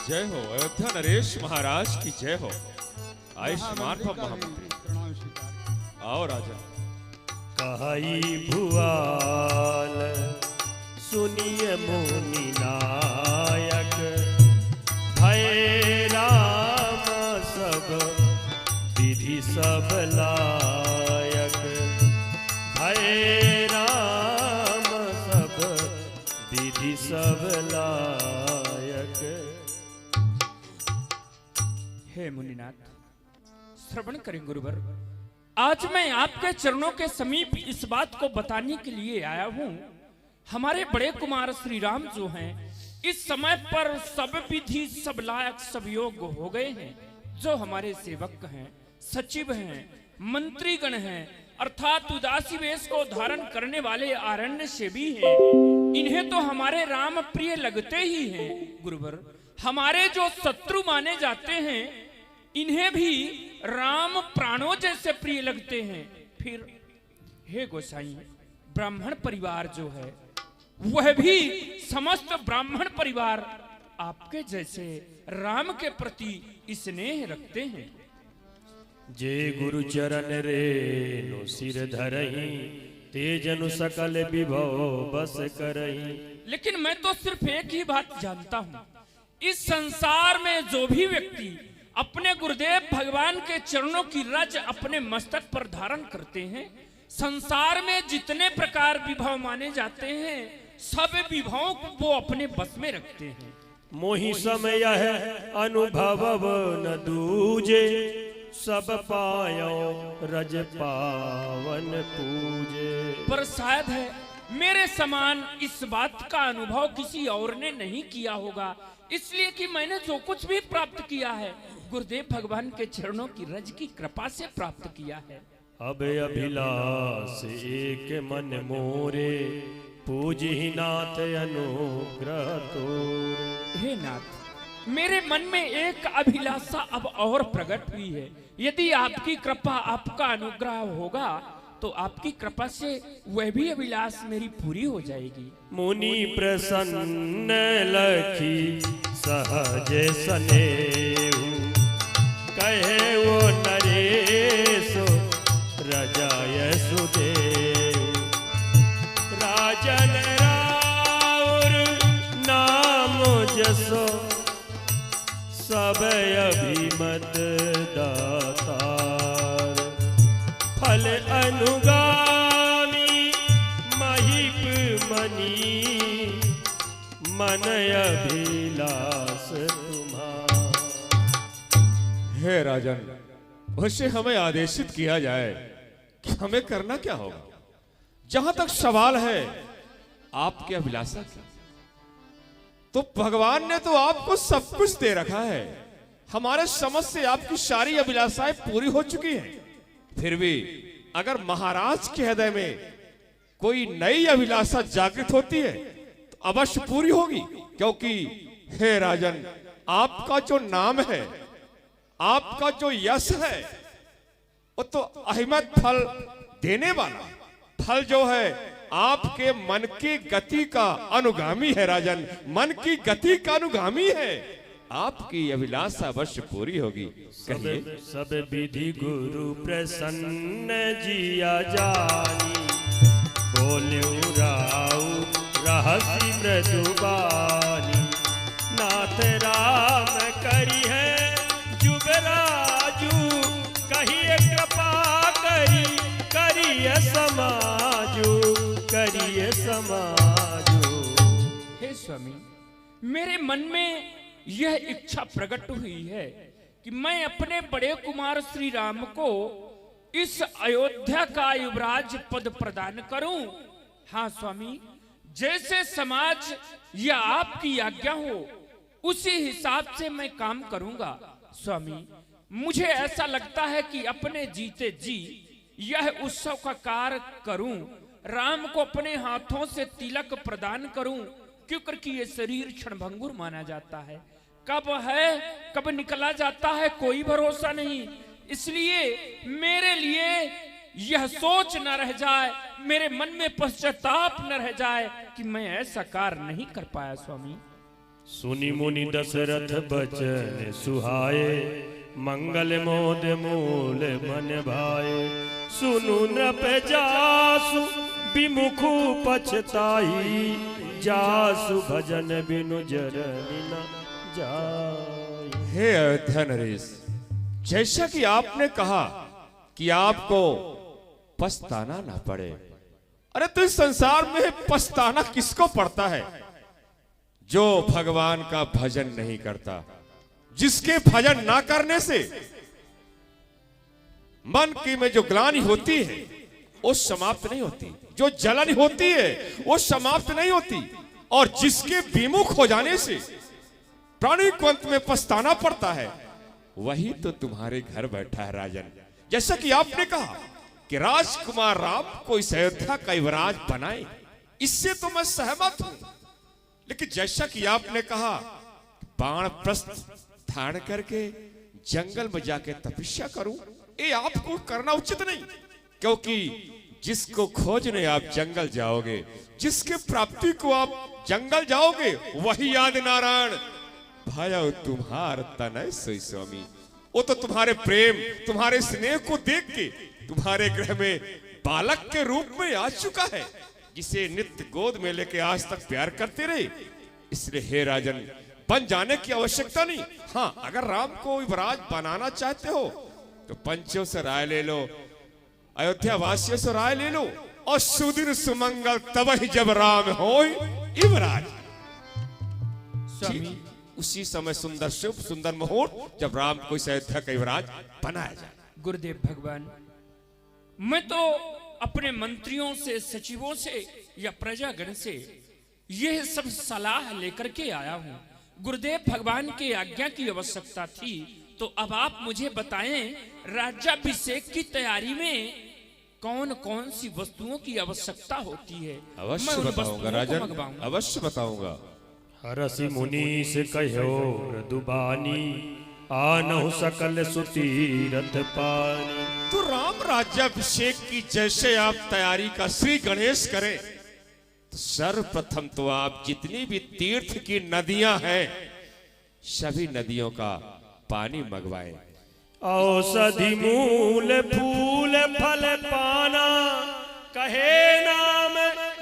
जय हो अयोध्या नरेश महाराज की जय हो। आयुष्मान भव महामंत्री। आओ राजा। कहाई भुआल सुनिए मुनि नायक, भय राम सब विधि सब लायक, भय राम सब विधि सब लायक। हे मुनिनाथ, श्रवण करें गुरुवर। आज मैं आपके चरणों के समीप इस बात को बताने के लिए आया हूं, हमारे बड़े कुमार श्री राम जो हैं, इस समय पर सब विधि सब लायक सब योग्य हो गए हैं। जो हमारे सेवक हैं, सचिव हैं, मंत्रीगण हैं, अर्थात उदासी वेश को धारण करने वाले आरण्य सेवी हैं, इन्हें तो हमारे राम प्रिय लगते ही हैं गुरुवर। हमारे जो शत्रु माने जाते हैं, इन्हें भी राम प्राणों जैसे प्रिय लगते हैं। फिर हे गोसाई, ब्राह्मण परिवार जो है, वह भी समस्त ब्राह्मण परिवार आपके जैसे राम के प्रति स्नेह रखते हैं। जे गुरु चरण रेनु सिर धरहि, तेजनु सकल विभव बस करहि। लेकिन मैं तो सिर्फ एक ही बात जानता हूं, इस संसार में जो भी व्यक्ति अपने गुरुदेव भगवान के चरणों की रज अपने मस्तक पर धारण करते हैं, संसार में जितने प्रकार विभव माने जाते हैं, सब विभवों को वो अपने बस में रखते हैं। मोहि समय है अनुभव न दूजे, सब पायो रज पावन पूजे। पर शायद है मेरे समान इस बात का अनुभव किसी और ने नहीं किया होगा, इसलिए कि मैंने जो कुछ भी प्राप्त किया है, गुरुदेव भगवान के चरणों की रज की कृपा से प्राप्त किया है। अब अभिलाष एक मन मोरे, पूजहि नाथ अनुग्रह तोरे। हे नाथ, मेरे मन में एक अभिलाषा अब और प्रकट हुई है। यदि आपकी कृपा, आपका अनुग्रह होगा तो आपकी कृपा से वह भी अभिलाष मेरी पूरी हो जाएगी। मुनि प्रसन्न लखी सहज सनेहु, कहे वो नरेश रजाय सुदेव। राजन राउर नाम जसो, सब अभिमत दातार। फल अनुगामी महिप मनी, मन अभिलाष तुम्हारा। हे राजन, वैसे हमें आदेशित किया जाए कि हमें करना क्या होगा। जहां तक सवाल है आपकी अभिलाषा की, तो भगवान ने तो आपको सब कुछ दे रखा है। हमारे समझ से आपकी सारी अभिलाषाएं पूरी हो चुकी हैं। फिर भी अगर महाराज के हृदय में कोई नई अभिलाषा जागृत होती है तो अवश्य पूरी होगी, क्योंकि हे राजन, आपका जो नाम है, आपका जो यश है, वो तो अहिमत फल देने वाला। फल जो है आपके मन की गति का अनुगामी है राजन, मन की गति का अनुगामी है। आपकी अभिलाषा अवश्य पूरी होगी। कहिए। सब विधि गुरु प्रसन्न जिया जानी, बोले राउ रहसी मृदुबानी। नाथ राम करी है जुगराजू, कहिए कृपा करी करिए समाजू, करिए समाजू। हे स्वामी, मेरे मन में यह इच्छा प्रकट हुई है कि मैं अपने बड़े कुमार श्री राम को इस अयोध्या का युवराज पद प्रदान करूं। हाँ स्वामी, जैसे समाज या आपकी आज्ञा हो, उसी हिसाब से मैं काम करूंगा। स्वामी, मुझे ऐसा लगता है कि अपने जीते जी यह उत्सव का कार्य करूं, राम को अपने हाथों से तिलक प्रदान करूं, क्योंकि ये शरीर क्षणभंगुर माना जाता है। कब है कब निकला जाता है कोई भरोसा नहीं, इसलिए मेरे लिए यह सोच न रह जाए, मेरे मन में पश्चाताप न रह जाए कि मैं ऐसा कार्य नहीं कर पाया। स्वामी, सुनि मुनि दशरथ बचन सुहाए, मंगल मोद मूल मन भाए। सुनु नृप जासु विमुखु पछताई, जासु भजन बिनु जरनी न जाई। हे अयोध्या नरेश, जैसा कि आपने कहा कि आपको पछताना ना पड़े, अरे तो इस संसार में पछताना किसको पड़ता है? जो भगवान का भजन नहीं करता, जिसके भजन ना करने से मन की में जो ग्लानि होती है वो समाप्त नहीं होती, जो जलन होती है वो समाप्त नहीं होती, और जिसके विमुख हो जाने से प्राणी को अंत में पछताना पड़ता है, वही तो तुम्हारे घर बैठा है राजन। जैसा कि आपने कहा कि राजकुमार राम को इस अयोध्या का युवराज बनाए, इससे तो मैं सहमत हूं, लेकिन जैसा कि आपने कहा बाण प्रस्थ धारण करके जंगल में जाके तपस्या करूं, ये आपको करना उचित नहीं, क्योंकि जिसको खोजने आप जंगल जाओगे, जिसके प्राप्ति को आप जंगल जाओगे, वही आदि नारायण भाया तुम्हार तनय सोई स्वामी। वो तो तुम्हारे प्रेम, तुम्हारे स्नेह को देख के तुम्हारे गृह में बालक के रूप में आ चुका है, जिसे नित्य गोद में लेके आज तक प्यार करते रहे। इसलिए हे राजन, बन जाने की आवश्यकता नहीं। हाँ, अगर राम को युवराज बनाना चाहते हो तो पंचों से राय ले लो, अयोध्या वासियों से राय ले लो, और सुदिन सुमंगल तब ही जब राम हो युवराज। स्वामी, उसी समय सुंदर शुभ सुंदर मुहूर्त जब राम को इस अयोध्या का युवराज बनाया जाए। गुरुदेव भगवान, मैं तो अपने मंत्रियों से, सचिवों से या प्रजागण से यह सब सलाह लेकर के आया हूं। गुरुदेव भगवान की आज्ञा की आवश्यकता थी, तो अब आप मुझे बताएं, राज्याभिषेक की तैयारी में कौन कौन सी वस्तुओं की आवश्यकता होती है? अवश्य बताऊंगा राजन, अवश्य बताऊंगा। हरसि मुनीस कहो मृदुबानी, आनहु सकल सुतीरथ पानी। तो राम राज्याभिषेक की जैसे आप तैयारी का श्री गणेश करें, तो सर्वप्रथम तो आप जितनी भी तीर्थ की नदियां हैं, सभी नदियों का पानी मंगवाएं। औषधि मूल फूल फल पाना, कहे नाम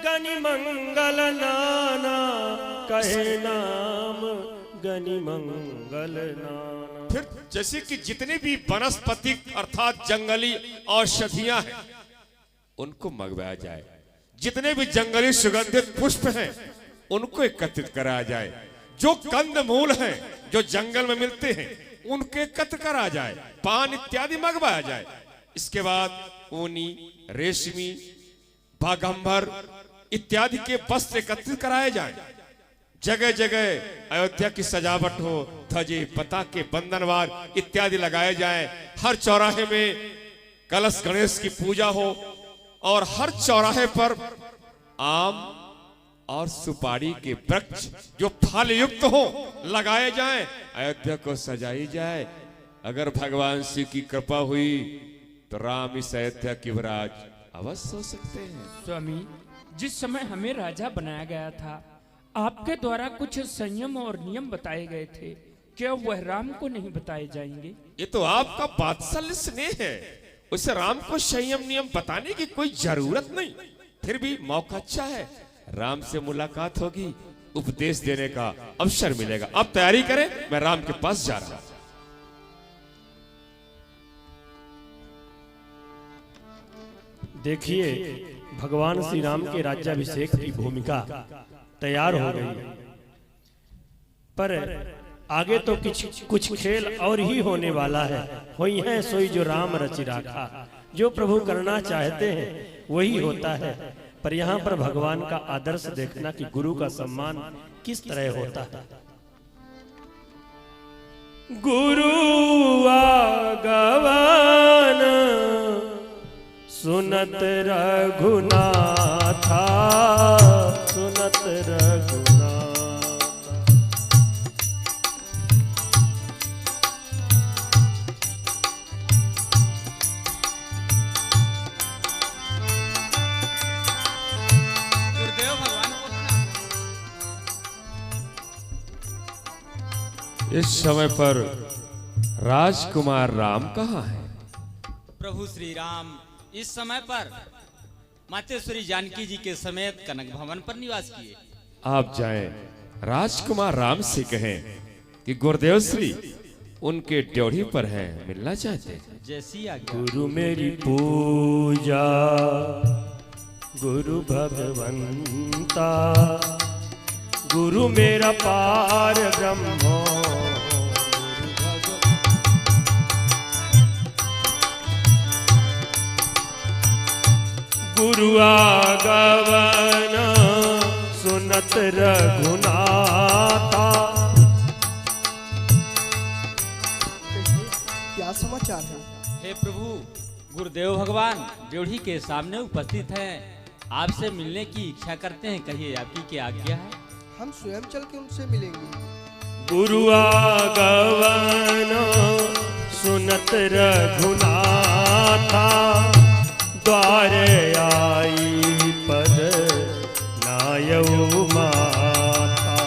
गनि मंगल नाना, कहे नाम गनि मंगल नाना। फिर जैसे कि जितनी भी वनस्पति अर्थात जंगली औषधियां हैं, उनको मंगवाया जाए। जितने भी जंगली सुगंधित पुष्प हैं, उनको एकत्रित कराया जाए। जो कंद मूल हैं, जो जंगल में मिलते हैं, उनके एकत्र करा जाए। पान इत्यादि मंगवाया जाए। इसके बाद ऊनी, रेशमी, बागंबर इत्यादि के वस्त्र एकत्रित कराए जाए। जगह जगह अयोध्या की सजावट हो, ध्वजे, पताके, बंधनवार इत्यादि लगाए जाए। हर चौराहे में कलश गणेश की पूजा हो, और हर चौराहे पर आम और सुपारी के वृक्ष जो फल युक्त हो लगाए जाएं। अयोध्या को सजाई जाए। अगर भगवान शिव की कृपा हुई तो राम इस अयोध्या की युवराज अवश्य हो सकते हैं। स्वामी, जिस समय हमें राजा बनाया गया था, आपके द्वारा कुछ संयम और नियम बताए गए थे, क्या वह राम को नहीं बताए जाएंगे? ये तो आपका वात्सल्य स्नेह है, उसे राम को संयम नियम बताने की कोई जरूरत नहीं। फिर भी मौका अच्छा है, राम से मुलाकात होगी, उपदेश देने का अवसर मिलेगा। अब तैयारी करें, मैं राम के पास जा रहा हूं। देखिए, भगवान श्री राम के राज्याभिषेक की भूमिका तैयार हो गई, पर आगे तो कुछ खेल और ही होने वाला है। वही है सोई जो राम रचि राखा, जो प्रभु करना चाहते हैं वही होता है। पर यहाँ पर भगवान का आदर्श देखना कि गुरु का सम्मान किस तरह होता है। गुरु आगवन सुनत रघुनाथा, सुनत रघुनाथा। इस समय पर राजकुमार राम कहाँ है? प्रभु श्री राम इस समय पर मातेश्वरी जानकी जी के समेत कनक भवन पर निवास किए। आप जाएं, राजकुमार राम से कहें कि गुरुदेव श्री उनके ड्योढ़ी पर हैं, मिलना चाहते हैं। जैसी आज्ञा। गुरु मेरी पूजा, गुरु भगवंता, गुरु मेरा पार ब्रह्म। गुरु आगवन सुनत रघुनाथा। क्या समाचार है? हे प्रभु, गुरुदेव भगवान ड्योढ़ी के सामने उपस्थित हैं, आपसे मिलने की इच्छा करते हैं, कहिए आपकी क्या आज्ञा है? हम स्वयं चल के उनसे मिलेंगे। गुरु आगवन सुनत रघुनाथा, द्वारे आई पद नायऊ माथा।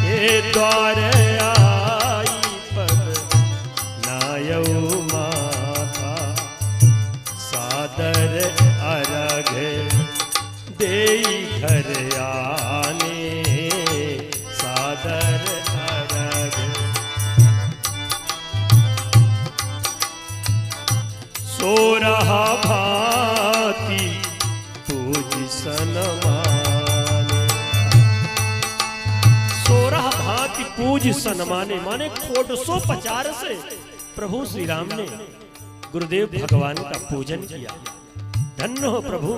ये द्वारे आई पद नायऊ माथा, सादर अर्घ देई घर आने, सादर अर्घ। सो रहा भांति पूज सनमाने, सो रहा भांति पूज सनमाने, माने 150 से प्रभु श्री राम ने गुरुदेव भगवान का पूजन किया। धन्य हो प्रभु।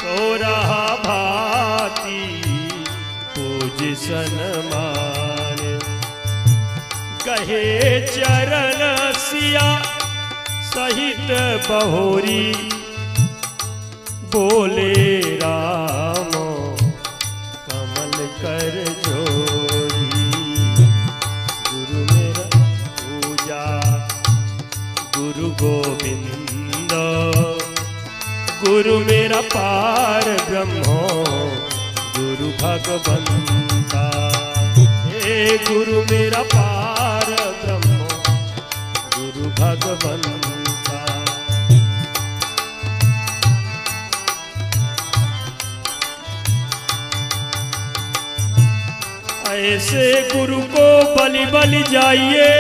सो रहा भांति पूज सनमाने, कहे चरण सिया सहित बहोरी, बोले राम कमल कर जोरी। गुरु मेरा पूजा, गुरु गोविंद, गुरु मेरा पार ब्रह्मो, गुरु भगवंता। हे गुरु मेरा पार ब्रह्मो, गुरु भगवंता। ऐसे गुरु को बलि बलि जाइए,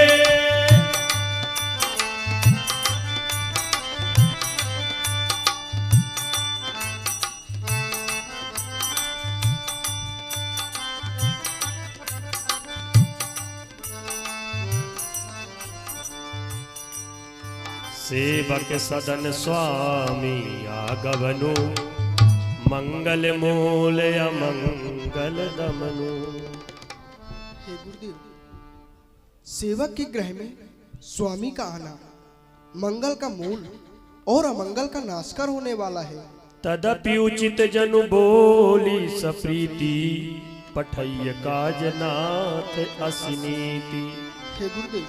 सेवक सदन स्वामी आगवनु, मंगल मूल अमंगल दमनु। हे गुरुदेव, सेवक के ग्रह में स्वामी का आना मंगल का मूल और अमंगल का नाशकर होने वाला है। तदपि उचित जनु बोली सप्रीति, पठैय काजनाथ असिनीति। हे गुरुदेव,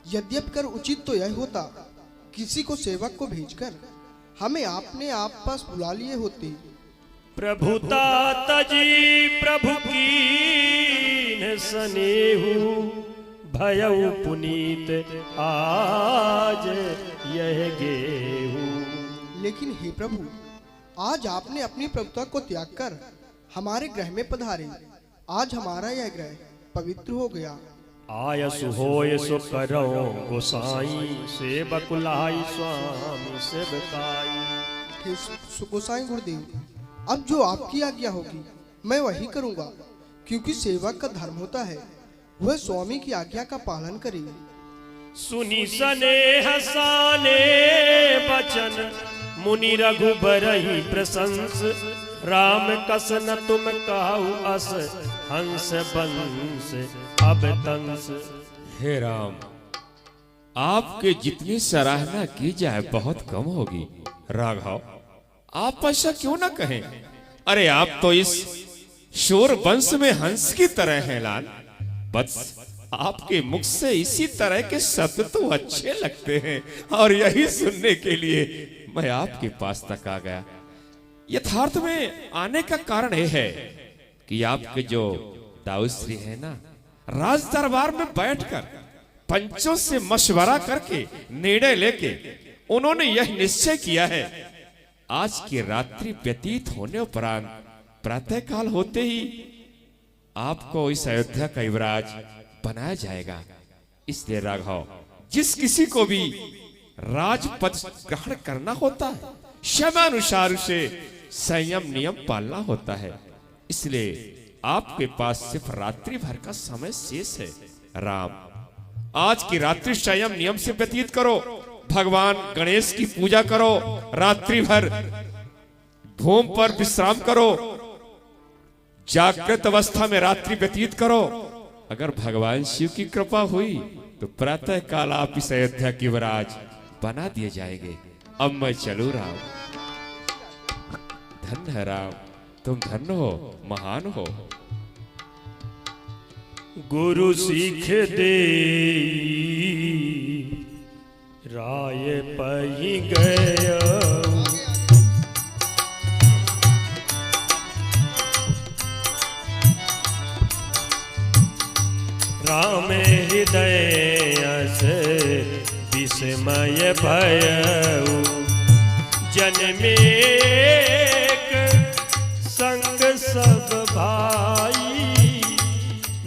यद्यपि कर उचित तो यह होता, किसी को सेवक को भेजकर हमें आपने आप पास बुला लिए होते। प्रभुता तजी प्रभु कीन्ह सनेहु, भयउ पुनीत आज यह गेहू। लेकिन हे प्रभु, आज आपने अपनी प्रभुता को त्याग कर हमारे ग्रह में पधारे। आज हमारा यह ग्रह पवित्र हो गया। आयसु होय सो करो गोसाई, सेवक लाई स्वामी सेवकाई। हे गोसाई गुरुदेव, अब जो आपकी आज्ञा होगी मैं वही करूंगा, क्योंकि सेवक का धर्म होता है वह स्वामी की आज्ञा का पालन करे। सुनी सने हसाने बचन, मुनि रघुबर ही प्रशंस। राम कसन तुम कहु अस, हंस बंस अब तंस। हे राम, आपके जितनी सराहना की जाए बहुत कम होगी। राघव, आप ऐसा क्यों ना कहें? अरे आप तो इस शोर वंश में हंस की तरह हैं लाल। बस आपके मुख से इसी तरह के शब्द तो अच्छे लगते हैं और यही सुनने के लिए मैं आपके पास तक आ गया। यथार्थ में आने का कारण यह है कि आपके जो दाऊश्री है ना, राज दरबार में बैठकर पंचों से मशवरा करके निर्णय लेके उन्होंने यह निश्चय किया है, आज की रात्रि व्यतीत होने उपरांत प्रातः काल होते ही आपको इस अयोध्या का युवराज बनाया जाएगा। इसलिए राघव, जिस किसी को भी राजपद ग्रहण करना होता है, समयानुसार उसे संयम नियम पालना होता है। इसलिए आपके पास सिर्फ रात्रि भर का समय शेष है। राम, आज की रात्रि संयम नियम से व्यतीत करो, भगवान गणेश की पूजा करो, रात्रि भर भूमि पर विश्राम करो, जागृत अवस्था में रात्रि व्यतीत करो। अगर भगवान शिव की कृपा हुई तो प्रातः काल आप इस अयोध्या की युवराज बना दिए जाएंगे। अब मैं चलू राम। धन्य है राम, तुम धन्य हो, महान हो। गुरु सीख दे राय पही गया, राम हृदय से विस्मय भयउ, जन्मे संग सब भाई,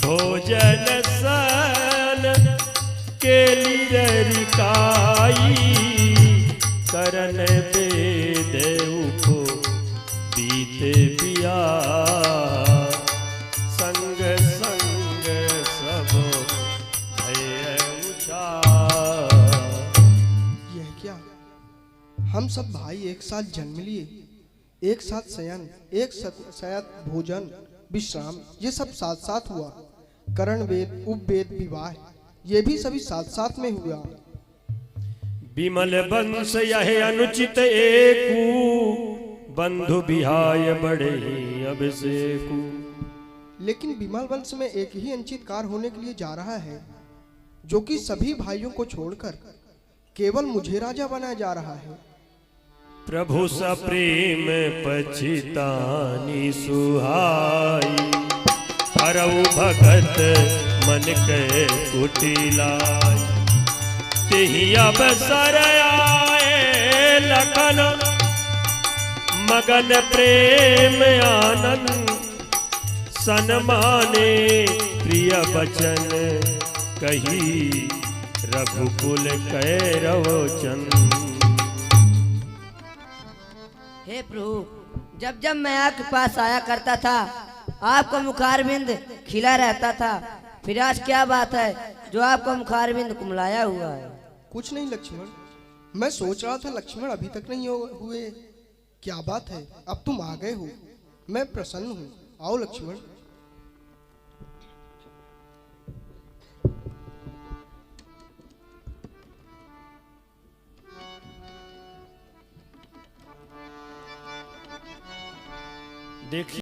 भोजन सन केली रिकाई, करन बेदेव को बीते बिया, संग संग सब भय उचार। यह क्या, हम सब भाई एक साथ जन्म लिए, एक साथ शयन, एक साथ भोजन विश्राम, ये सब साथ साथ हुआ। करण वेद, उपवेद, विवाह, ये भी सभी साथ साथ में हुआ। विमल वंश यह अनुचित एकू, बंधु बिहाय बड़े अभिषेकु। लेकिन विमल वंश में एक ही अनुचित कार्य होने के लिए जा रहा है, जो कि सभी भाइयों को छोड़कर केवल मुझे राजा बनाया जा रहा है। प्रभु सा प्रेम पछितानी सुहाई, हरऊ भगत मन के कुटिलाई, तेहि अवसर आए लखन, मगन प्रेम आनंद, सन्माने प्रिय बचन कही, रघुकुल कैरव चंद। हे प्रभु, जब जब मैं आपके पास आया करता था, आपका मुखारबिंद खिला रहता था, फिर आज क्या बात है जो आपका मुखारबिंद कुमलाया हुआ है? कुछ नहीं लक्ष्मण, मैं सोच रहा था लक्ष्मण अभी तक नहीं हुए, क्या बात है, अब तुम आ गए हो, मैं प्रसन्न हूँ। आओ लक्ष्मण। देखिए